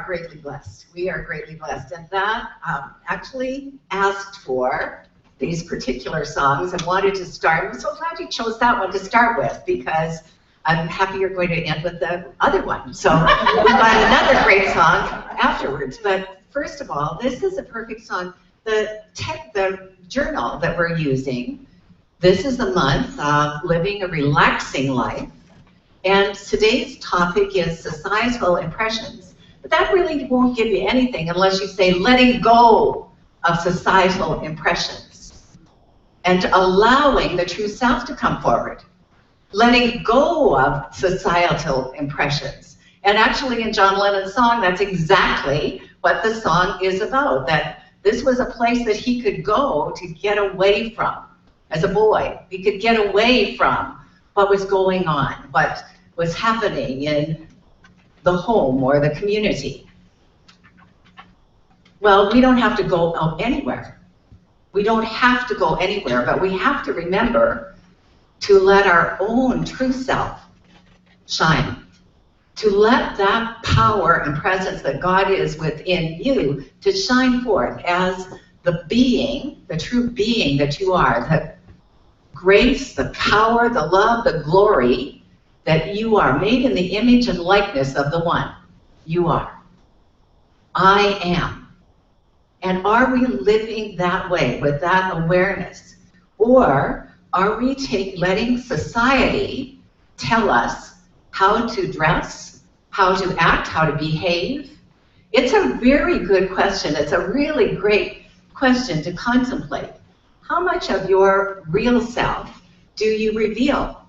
greatly blessed. We are greatly blessed. And that actually asked for these particular songs and wanted to start. I'm so glad you chose that one to start with, because I'm happy you're going to end with the other one. So we've got another great song afterwards. But first of all, this is a perfect song. The journal that we're using, this is the month of living a relaxing life. And today's topic is societal impressions. But that really won't give you anything unless you say letting go of societal impressions and allowing the true self to come forward. Letting go of societal impressions. And actually in John Lennon's song, that's exactly what the song is about, that this was a place that he could go to get away from. As a boy, he could get away from what was going on, what was happening in the home or the community. Well, we don't have to go out anywhere. We don't have to go anywhere, but we have to remember to let our own true self shine, to let that power and presence that God is within you to shine forth as the being, the true being that you are, the grace, the power, the love, the glory that you are, made in the image and likeness of the one you are. I am. And are we living that way, with that awareness? Or are we letting society tell us how to dress, how to act, how to behave? It's a very good question. It's a really great question to contemplate. How much of your real self do you reveal?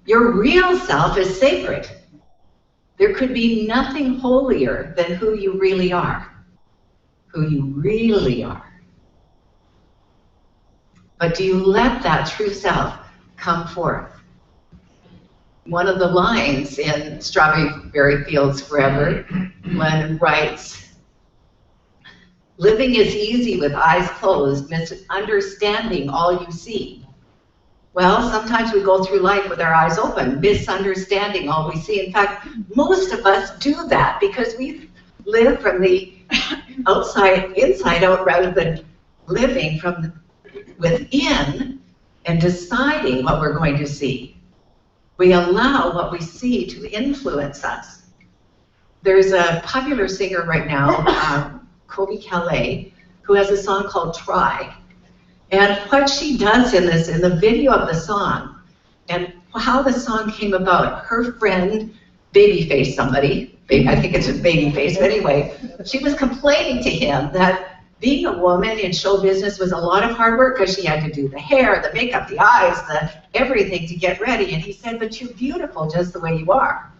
Your real self is sacred. There could be nothing holier than who you really are. Who you really are. But do you let that true self come forth? One of the lines in Strawberry Fields Forever, Lennon writes, "Living is easy with eyes closed, misunderstanding all you see." Well, sometimes we go through life with our eyes open, misunderstanding all we see. In fact, most of us do that because we live from the inside out, rather than living from within and deciding what we're going to see. We allow what we see to influence us. There's a popular singer right now, Kobe Calais, who has a song called Try. And what she does in the video of the song, and how the song came about, her friend, Babyface somebody, I think it's a Babyface, but anyway, she was complaining to him that being a woman in show business was a lot of hard work because she had to do the hair, the makeup, the eyes, everything to get ready. And he said, "But you're beautiful just the way you are."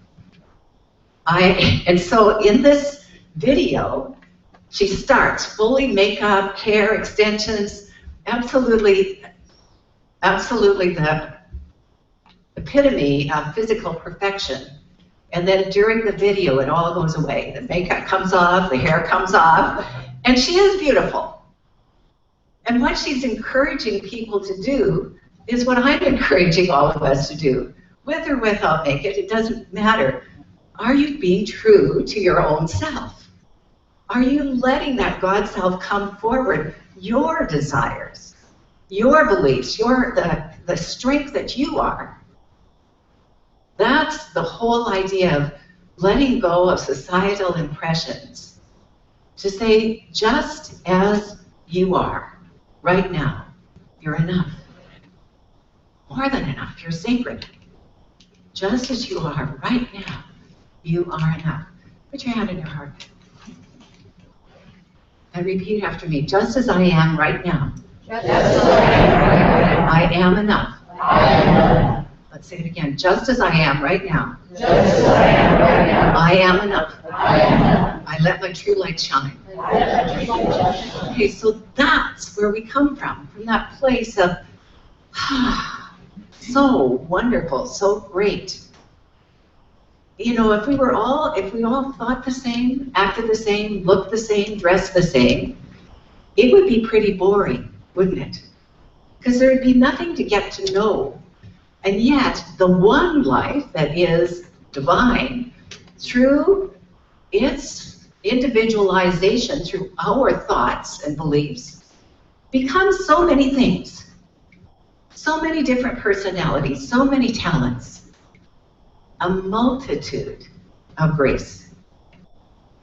And so in this video, she starts fully makeup, hair, extensions, absolutely the epitome of physical perfection. And then during the video, it all goes away. The makeup comes off, the hair comes off, and she is beautiful. And what she's encouraging people to do is what I'm encouraging all of us to do. With or without makeup, it doesn't matter. Are you being true to your own self? Are you letting that God self come forward? Your desires, your beliefs, the strength that you are. That's the whole idea of letting go of societal impressions. To say, just as you are right now, you're enough. More than enough, you're sacred. Just as you are right now, you are enough. Put your hand in your heart. And repeat after me. Just as I am right now. I am enough. Let's say it again. Just as I am right now. I am enough. I let my true light shine. Okay, so that's where we come from that place of, so wonderful, so great. You know, if we all thought the same, acted the same, looked the same, dressed the same, it would be pretty boring, wouldn't it? Because there would be nothing to get to know. And yet, the one life that is divine through its individualization, through our thoughts and beliefs, becomes so many things, so many different personalities, so many talents, a multitude of grace.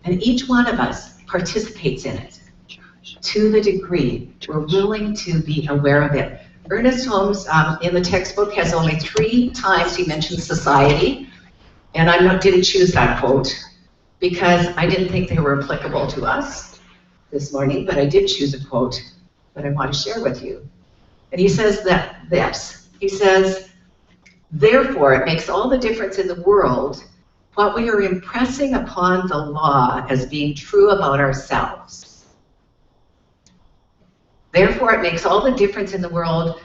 And each one of us participates in it to the degree we're willing to be aware of it. Ernest Holmes, in the textbook, has only 3 times he mentions society, and I didn't choose that quote because I didn't think they were applicable to us this morning, but I did choose a quote that I want to share with you. And he says he says, therefore, it makes all the difference in the world what we are impressing upon the law as being true about ourselves. Therefore, it makes all the difference in the world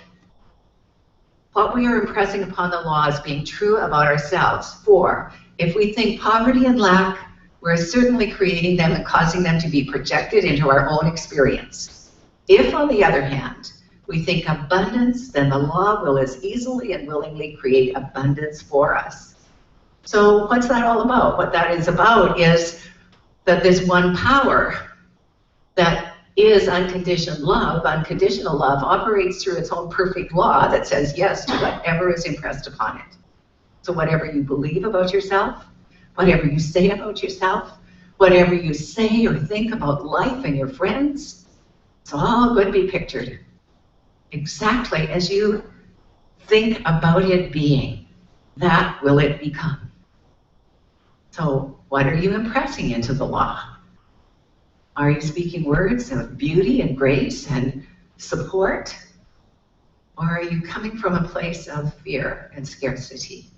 what we are impressing upon the law as being true about ourselves. For if we think poverty and lack, we're certainly creating them and causing them to be projected into our own experience. If, on the other hand, we think abundance, then the law will as easily and willingly create abundance for us. So what's that all about? What that is about is that there's one power that is unconditional love. Unconditional love operates through its own perfect law that says yes to whatever is impressed upon it. So whatever you believe about yourself, whatever you say about yourself, whatever you say or think about life and your friends, it's all going to be pictured exactly as you think about it being. That will it become. So what are you impressing into the law? Are you speaking words of beauty and grace and support? Or are you coming from a place of fear and scarcity,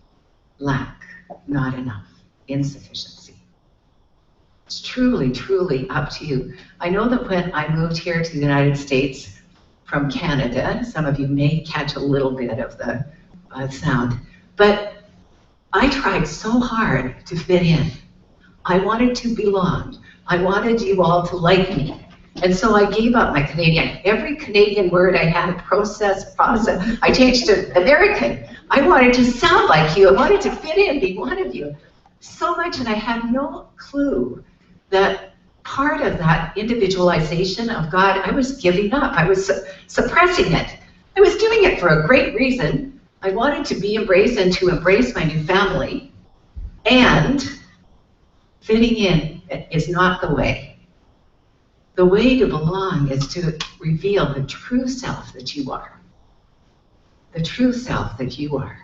lack, not enough, insufficiency? It's truly, truly up to you. I know that when I moved here to the United States from Canada, some of you may catch a little bit of the sound, but I tried so hard to fit in. I wanted to belong. I wanted you all to like me. And so I gave up my Canadian. Every Canadian word I had, process, I changed to American. I wanted to sound like you. I wanted to fit in, be one of you. So much, and I had no clue that part of that individualization of God, I was giving up. I was suppressing it. I was doing it for a great reason. I wanted to be embraced and to embrace my new family. And fitting in is not the way. The way to belong is to reveal the true self that you are. The true self that you are.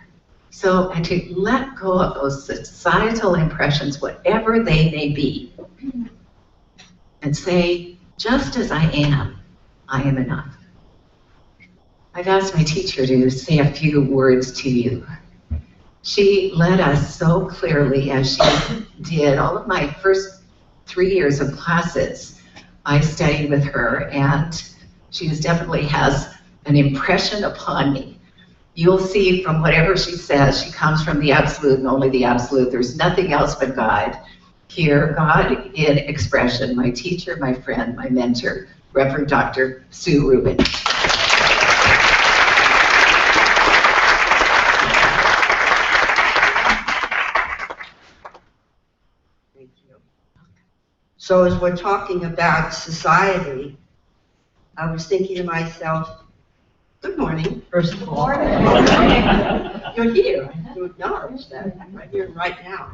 So, and to let go of those societal impressions, whatever they may be, and say, just as I am enough. I've asked my teacher to say a few words to you. She led us so clearly as she did all of my first 3 years of classes. I studied with her, and she definitely has an impression upon me. You'll see from whatever she says, she comes from the absolute and only the absolute. There's nothing else but God. Here, God in expression, my teacher, my friend, my mentor, Reverend Dr. Sue Rubin. So as we're talking about society, I was thinking to myself, good morning, first of all. You're here. I have to acknowledge that. I'm right here right now.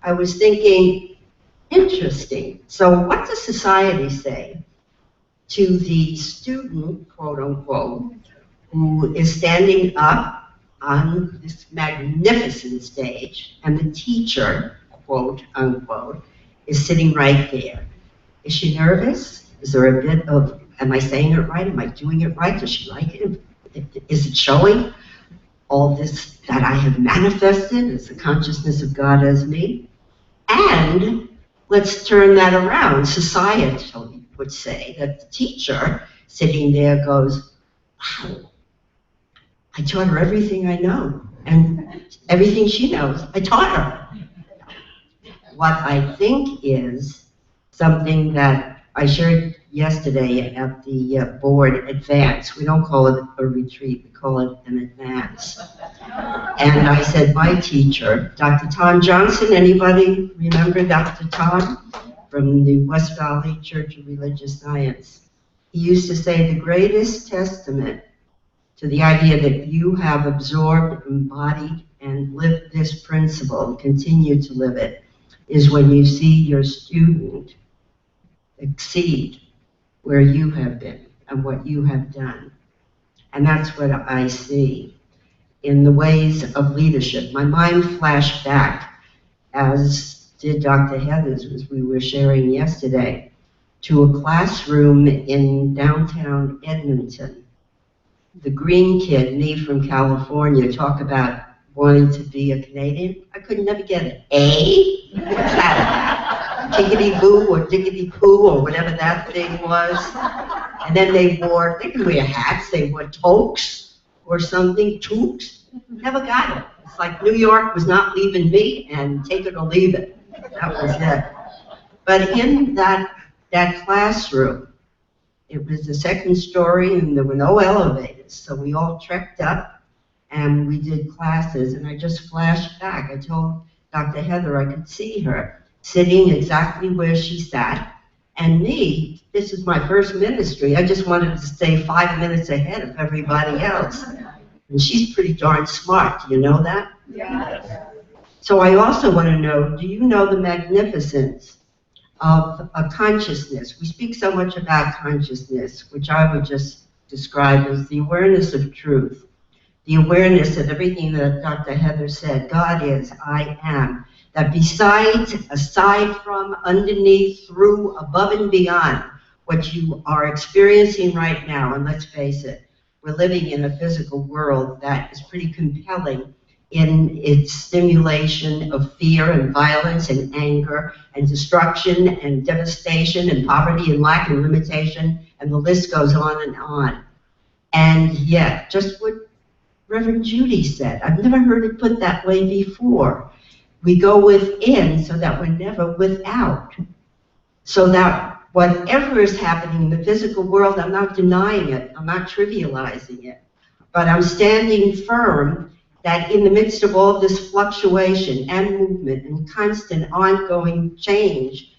I was thinking, interesting. So what does society say to the student, quote unquote, who is standing up on this magnificent stage, and the teacher, quote unquote, is sitting right there? Is she nervous? Is there a bit of, am I saying it right? Am I doing it right? Does she like it? Is it showing all this that I have manifested as the consciousness of God as me? And let's turn that around. Society would say that the teacher sitting there goes, wow, I taught her everything I know, and everything she knows, I taught her. What I think is something that I shared yesterday at the board advance. We don't call it a retreat, we call it an advance. And I said, my teacher, Dr. Tom Johnson, anybody remember Dr. Tom? From the West Valley Church of Religious Science. He used to say the greatest testament to the idea that you have absorbed, embodied, and lived this principle, and continue to live it, is when you see your student exceed where you have been and what you have done. And that's what I see in the ways of leadership. My mind flashed back, as did Dr. Heather's, as we were sharing yesterday, to a classroom in downtown Edmonton. The green kid, me from California, talk about wanting to be a Canadian. I could never get an A. What's that? Tickety boo or diggity poo or whatever that thing was. And then they didn't wear hats, they wore toques or something, toques. Never got it. It's like New York was not leaving me, and take it or leave it. That was it. But in that classroom, it was the second story and there were no elevators. So we all trekked up and we did classes, and I just flashed back. I told Dr. Heather I could see her sitting exactly where she sat. And me, this is my first ministry, I just wanted to stay 5 minutes ahead of everybody else. And she's pretty darn smart, do you know that? Yeah. So I also want to know, do you know the magnificence of a consciousness? We speak so much about consciousness, which I would just describe as the awareness of truth. The awareness that everything that Dr. Heather said, God is, I am. That besides, aside from, underneath, through, above and beyond what you are experiencing right now, and let's face it, we're living in a physical world that is pretty compelling in its stimulation of fear and violence and anger and destruction and devastation and poverty and lack and limitation, and the list goes on and on. And yet, just what Reverend Judy said, I've never heard it put that way before. We go within so that we're never without. So that whatever is happening in the physical world, I'm not denying it, I'm not trivializing it, but I'm standing firm that in the midst of all this fluctuation and movement and constant ongoing change,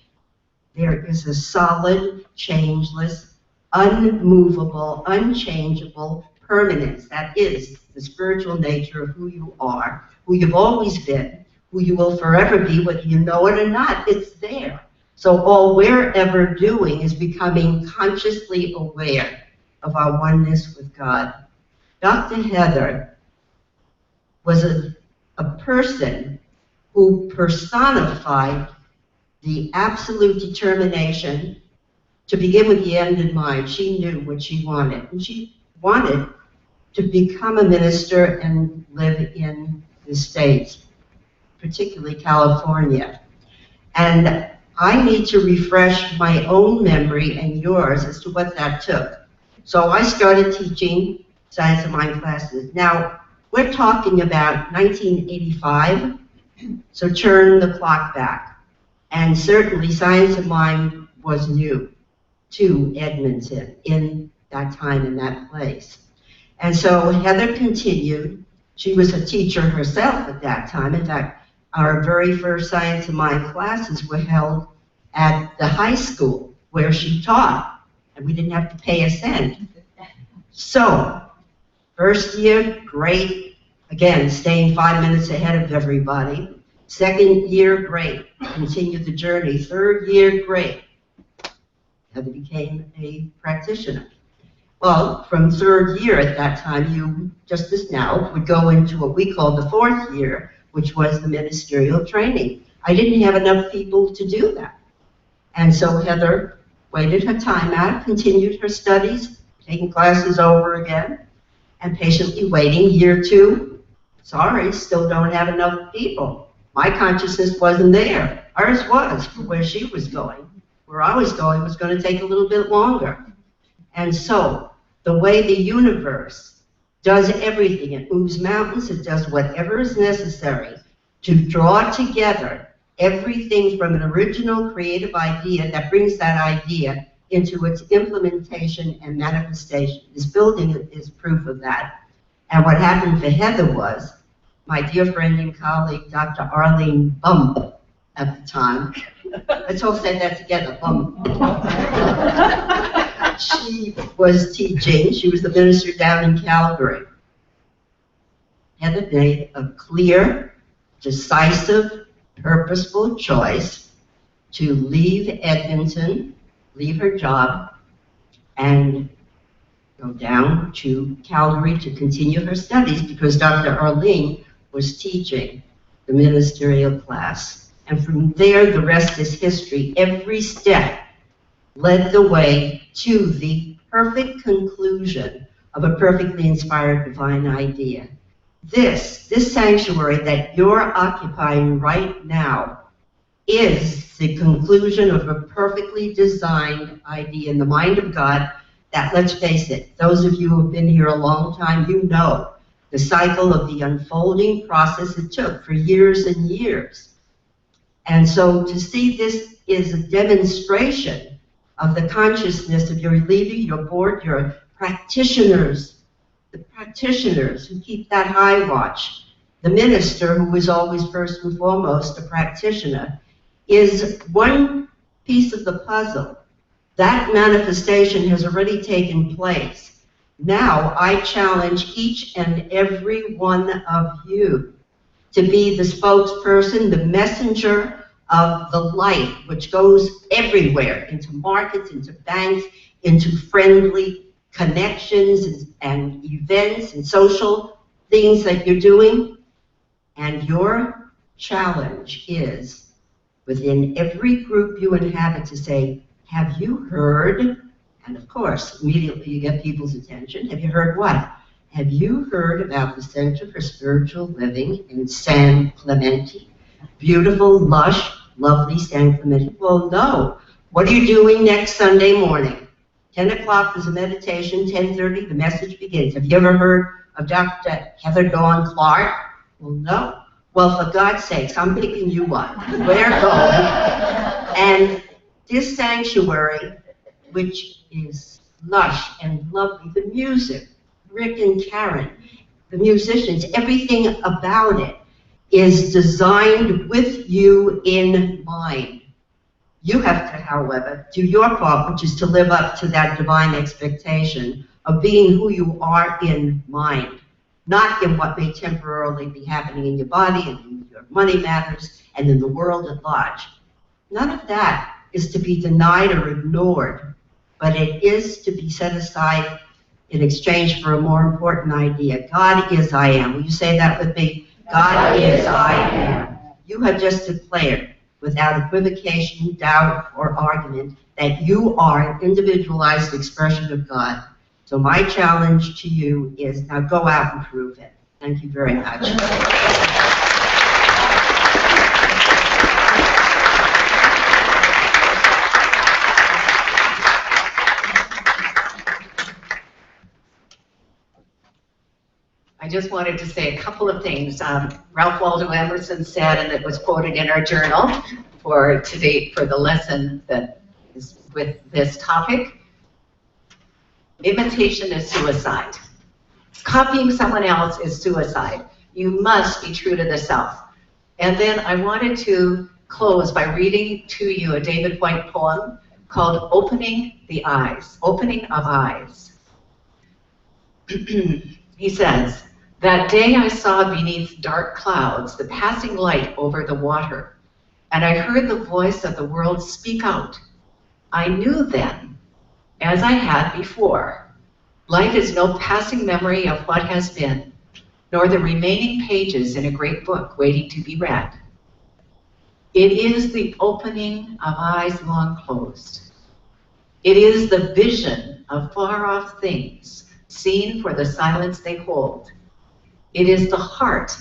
there is a solid, changeless, unmovable, unchangeable permanence. That is the spiritual nature of who you are, who you've always been, who you will forever be, whether you know it or not. It's there. So all we're ever doing is becoming consciously aware of our oneness with God. Dr. Heather was a person who personified the absolute determination to begin with the end in mind. She knew what she wanted, and she wanted to become a minister and live in the States, particularly California. And I need to refresh my own memory and yours as to what that took. So I started teaching Science of Mind classes. Now, we're talking about 1985, so turn the clock back. And certainly Science of Mind was new to Edmonton in that time, in that place. And so Heather continued. She was a teacher herself at that time. In fact, our very first Science of Mind classes were held at the high school where she taught, and we didn't have to pay a cent. So, first year, great. Again, staying 5 minutes ahead of everybody. Second year, great. Continued the journey. Third year, great. Heather became a practitioner. Well, from third year at that time, you, just as now, would go into what we call the fourth year, which was the ministerial training. I didn't have enough people to do that. And so Heather waited her time out, continued her studies, taking classes over again, and patiently waiting year two. Sorry, still don't have enough people. My consciousness wasn't there. Ours was for where she was going. Where I was going was going to take a little bit longer. And so, the way the universe does everything, it moves mountains, it does whatever is necessary to draw together everything from an original creative idea that brings that idea into its implementation and manifestation. This building is proof of that. And what happened for Heather was, my dear friend and colleague, Dr. Arlene Bump, at the time, let's all say that together, Bump. She was teaching, she was the minister down in Calgary. Heather made a clear, decisive, purposeful choice to leave Edmonton, leave her job, and go down to Calgary to continue her studies because Dr. Arlene was teaching the ministerial class. And from there, the rest is history. Every step led the way to the perfect conclusion of a perfectly inspired divine idea. This sanctuary that you're occupying right now is the conclusion of a perfectly designed idea in the mind of God that, let's face it, those of you who have been here a long time, you know the cycle of the unfolding process it took for years and years. And so to see this is a demonstration of the consciousness of your leader, your board, your practitioners, the practitioners who keep that high watch, the minister who is always first and foremost a practitioner, is one piece of the puzzle. That manifestation has already taken place. Now I challenge each and every one of you to be the spokesperson, the messenger of the light, which goes everywhere, into markets, into banks, into friendly connections and events and social things that you're doing. And your challenge is, within every group you inhabit, to say, have you heard? And of course, immediately you get people's attention. Have you heard what? Have you heard about the Center for Spiritual Living in San Clemente? Beautiful, lush, lovely San Clemente. Well, no. What are you doing next Sunday morning? 10 o'clock is a meditation, 10:30 the message begins. Have you ever heard of Dr. Heather Dawn Clark? Well, no. Well, for God's sakes, I'm picking you up. We're going. And this sanctuary, which is lush and lovely, the music, Rick and Karen, the musicians, everything about it is designed with you in mind. You have to, however, do your part, which is to live up to that divine expectation of being who you are in mind, not in what may temporarily be happening in your body and in your money matters and in the world at large. None of that is to be denied or ignored, but it is to be set aside in exchange for a more important idea. God is I am. Will you say that with me? God is I am. You have just declared, without equivocation, doubt, or argument, that you are an individualized expression of God. So my challenge to you is, now go out and prove it. Thank you very much. I just wanted to say a couple of things. Ralph Waldo Emerson said, and it was quoted in our journal for today, for the lesson that is with this topic, imitation is suicide. Copying someone else is suicide. You must be true to the self. And then I wanted to close by reading to you a David Whyte poem called Opening the Eyes, Opening of Eyes. He says, that day I saw beneath dark clouds the passing light over the water, and I heard the voice of the world speak out. I knew then, as I had before, life is no passing memory of what has been, nor the remaining pages in a great book waiting to be read. It is the opening of eyes long closed. It is the vision of far-off things, seen for the silence they hold. It is the heart,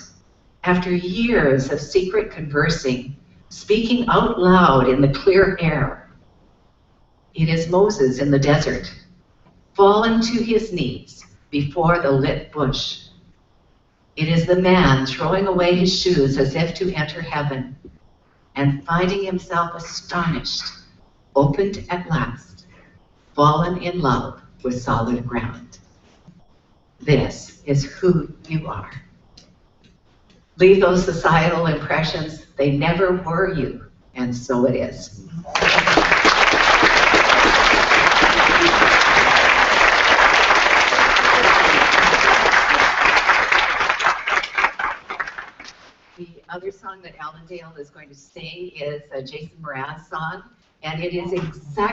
after years of secret conversing, speaking out loud in the clear air. It is Moses in the desert, fallen to his knees before the lit bush. It is the man throwing away his shoes as if to enter heaven, and finding himself astonished, opened at last, fallen in love with solid ground. This is who you are. Leave those societal impressions. They never were you, and so it is. The other song that Allendale is going to sing is a Jason Mraz song, and it is exactly